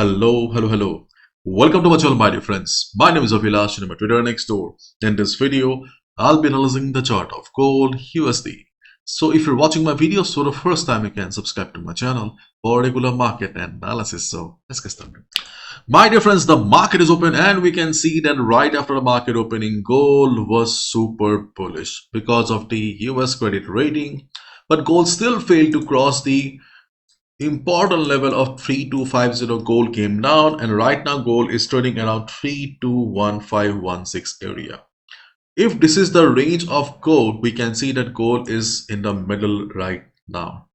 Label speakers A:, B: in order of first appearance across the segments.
A: Hello. Welcome to my channel, my dear friends. My name is Abhilash and I'm a trader next door. In this video, I'll be analyzing the chart of gold USD. So if you're watching my videos for the first time, you can subscribe to my channel for regular market analysis. So let's get started. My dear friends, the market is open and we can see that right after the market opening, gold was super bullish because of the US credit rating. But gold still failed to cross the important level of 3250. Gold came down and right now gold is trading around 321516 area. If this is the range of gold, we can see that gold is in the middle right now.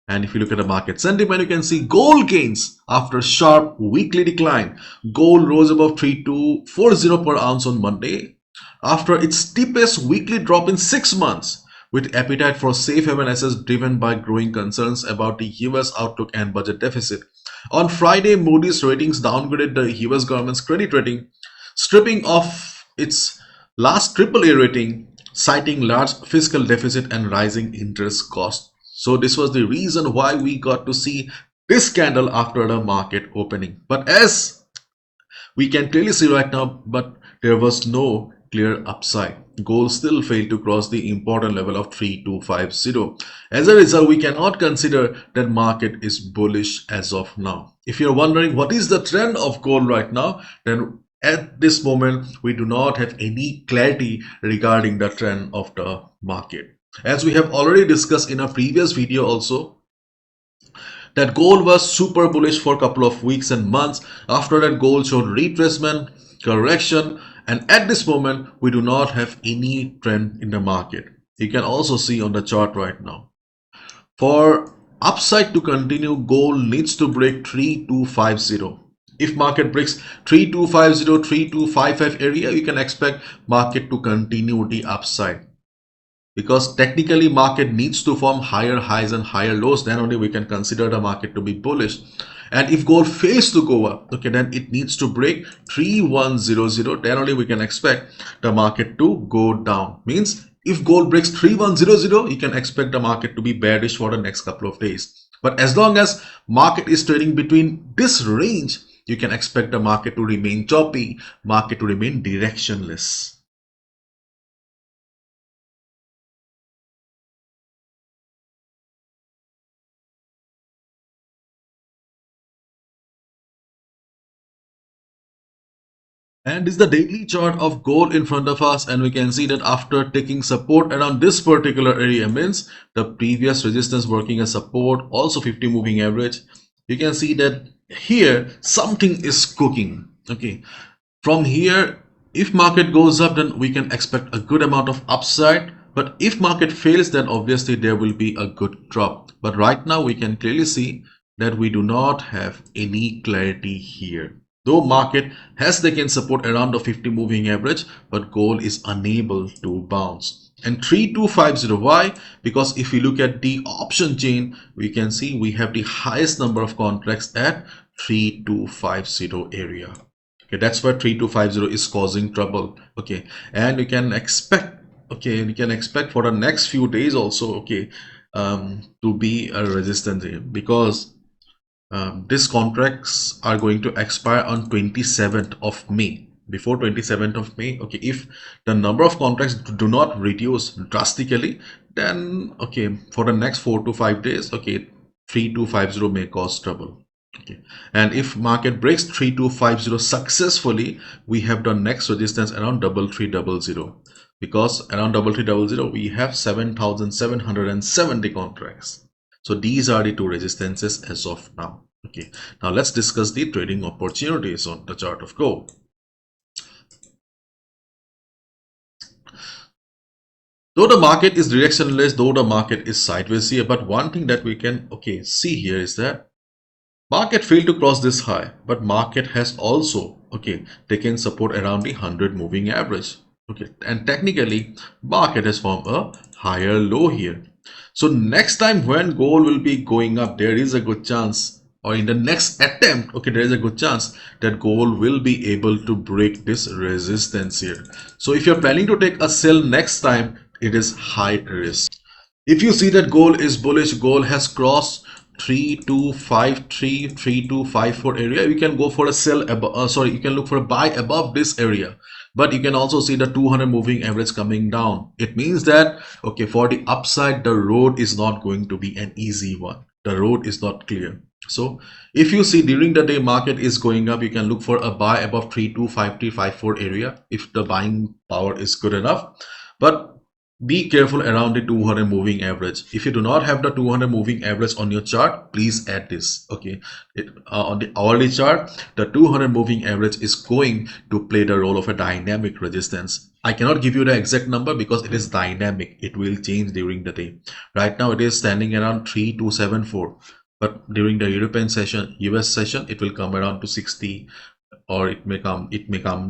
A: And if you look at the market sentiment, you can see gold gains after sharp weekly decline. Gold rose above 3240 per ounce on Monday after its steepest weekly drop in 6 months, with appetite for safe haven assets driven by growing concerns about the US outlook and budget deficit. On Friday, Moody's Ratings downgraded the US government's credit rating, stripping off its last AAA rating, citing large fiscal deficit and rising interest costs. So this was the reason why we got to see this candle after the market opening. But as we can clearly see right now, but there was no clear upside. Gold still failed to cross the important level of 3250. As a result, we cannot consider that market is bullish as of now. If you're wondering what is the trend of gold right now, then at this moment we do not have any clarity regarding the trend of the market. As we have already discussed in a previous video also, that gold was super bullish for a couple of weeks and months. After that, gold showed retracement, correction, and at this moment we do not have any trend in the market. You can also see on the chart right now, for upside to continue, gold needs to break 3250. If market breaks 3250, 3255 area, you can expect market to continue the upside, because technically market needs to form higher highs and higher lows, then only we can consider the market to be bullish. And if gold fails to go up, okay, then it needs to break 3100, then only we can expect the market to go down. Means if gold breaks 3100, you can expect the market to be bearish for the next couple of days. But as long as market is trading between this range, you can expect the market to remain choppy, market to remain directionless. And this is the daily chart of gold in front of us, and we can see that after taking support around this particular area, means the previous resistance working as support, also 50 moving average, you can see that here something is cooking. Okay, from here, if market goes up, then we can expect a good amount of upside, but if market fails, then obviously there will be a good drop. But right now we can clearly see that we do not have any clarity here. Though market has taken support around the 50 moving average, but gold is unable to bounce. And 3250, why? Because if we look at the option chain, we can see we have the highest number of contracts at 3250 area. Okay, that's why 3250 is causing trouble. Okay, and you can expect, okay, we can expect for the next few days also, okay, to be a resistance here, because these contracts are going to expire on 27th of May. Before 27th of May, okay, if the number of contracts do not reduce drastically, then okay, for the next 4 to 5 days, okay, 3250 may cause trouble. Okay, and if market breaks 3250 successfully, we have the next resistance around 3300, because around 3300 we have 7770 contracts. So these are the two resistances as of now. Okay, now let's discuss the trading opportunities on the chart of gold. Though the market is directionless, though the market is sideways here, but one thing that we can see here is that market failed to cross this high, but market has also taken support around the 100 moving average. Okay, and technically market has formed a higher low here. So next time when gold will be going up, there is a good chance, or in the next attempt, okay, there is a good chance that gold will be able to break this resistance here. So if you're planning to take a sell next time, it is high risk. If you see that gold is bullish, gold has crossed 3253, 3254 area, you can go for a sell sorry, you can look for a buy above this area. But you can also see the 200 moving average coming down. It means that, okay, for the upside, the road is not going to be an easy one. The road is not clear. So if you see during the day market is going up, you can look for a buy above 325354 area if the buying power is good enough. But be careful around the 200 moving average. If you do not have the 200 moving average on your chart, please add this. Okay, on the hourly chart, the 200 moving average is going to play the role of a dynamic resistance. I cannot give you the exact number because it is dynamic. It will change during the day. Right now it is standing around 3274, but during the European session, US session, it will come around to 60, or it may come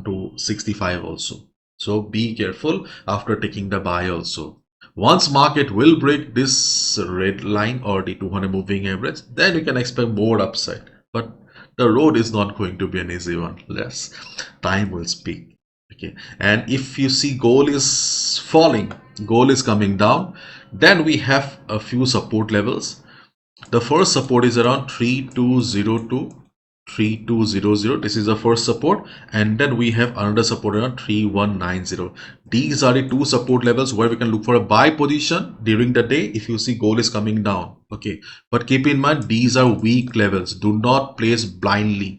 A: to 65 also. So be careful after taking the buy also. Once market will break this red line or the 200 moving average, then you can expect more upside. But the road is not going to be an easy one. Less time will speak. Okay, and if you see gold is falling, gold is coming down, then we have a few support levels. The first support is around 3202, 3200. This is the first support, and then we have another support around 3190. These are the two support levels where we can look for a buy position during the day if you see gold is coming down. Okay, but keep in mind these are weak levels. Do not place blindly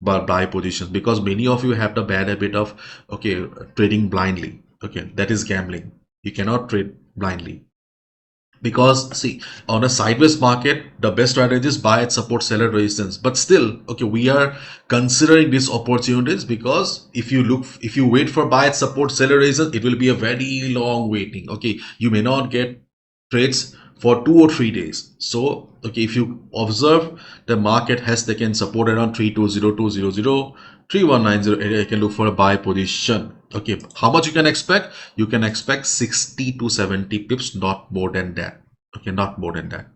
A: buy positions, because many of you have the bad habit of, okay, trading blindly. Okay, that is gambling. You cannot trade blindly. Because see, on a sideways market, the best strategy is buy at support, sell at resistance. But still, okay, we are considering these opportunities, because if you wait for buy at support, sell at resistance, it will be a very long waiting. Okay, you may not get trades for 2 or 3 days. So okay, if you observe, the market has taken support around 320200, 3190 area, you can look for a buy position. Okay, how much you can expect? You can expect 60 to 70 pips, not more than that. Okay, not more than that.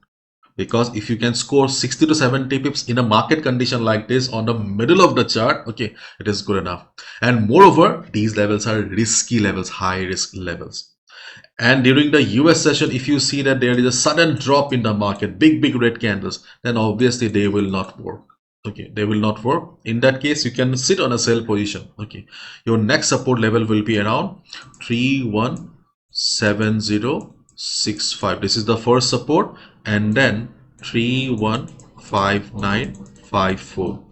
A: Because if you can score 60 to 70 pips in a market condition like this on the middle of the chart, okay, it is good enough. And moreover, these levels are risky levels, high risk levels. And during the US session, if you see that there is a sudden drop in the market, big red candles, then obviously they will not work. Okay, they will not work. In that case, you can sit on a sell position. Okay, your next support level will be around 317065. This is the first support, and then 315954.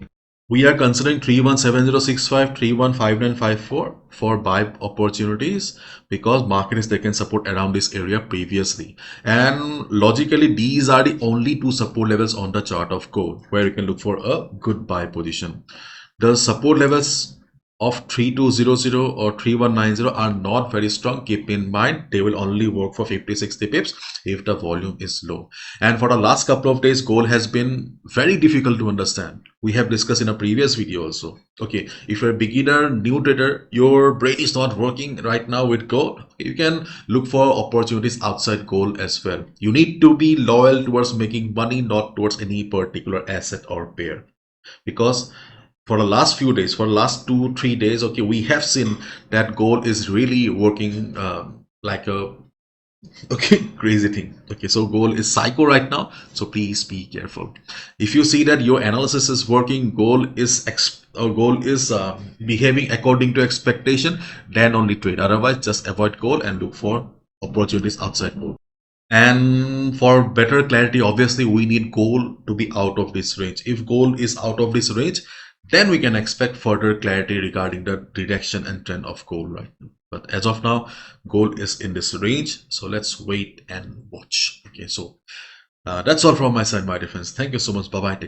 A: We are considering 317065, 315954 for buy opportunities, because market is taken support around this area previously. And logically, these are the only two support levels on the chart of gold where you can look for a good buy position. The support levels of 3200 or 3190 are not very strong. Keep in mind, they will only work for 50-60 pips if the volume is low. And for the last couple of days, gold has been very difficult to understand. We have discussed in a previous video also. Okay, if you're a beginner, new trader, your brain is not working right now with gold, you can look for opportunities outside gold as well. You need to be loyal towards making money, not towards any particular asset or pair. Because for the last few days, for the last 2-3 days, okay, we have seen that gold is really working like a crazy thing. Okay, so gold is psycho right now, so please be careful. If you see that your analysis is working, gold is behaving according to expectation, then only trade. Otherwise, just avoid gold and look for opportunities outside gold. And for better clarity, obviously we need gold to be out of this range. If gold is out of this range, then we can expect further clarity regarding the direction and trend of gold right now. But as of now, gold is in this range, so let's wait and watch. Okay, so that's all from my side, my friends. Thank you so much. Bye bye.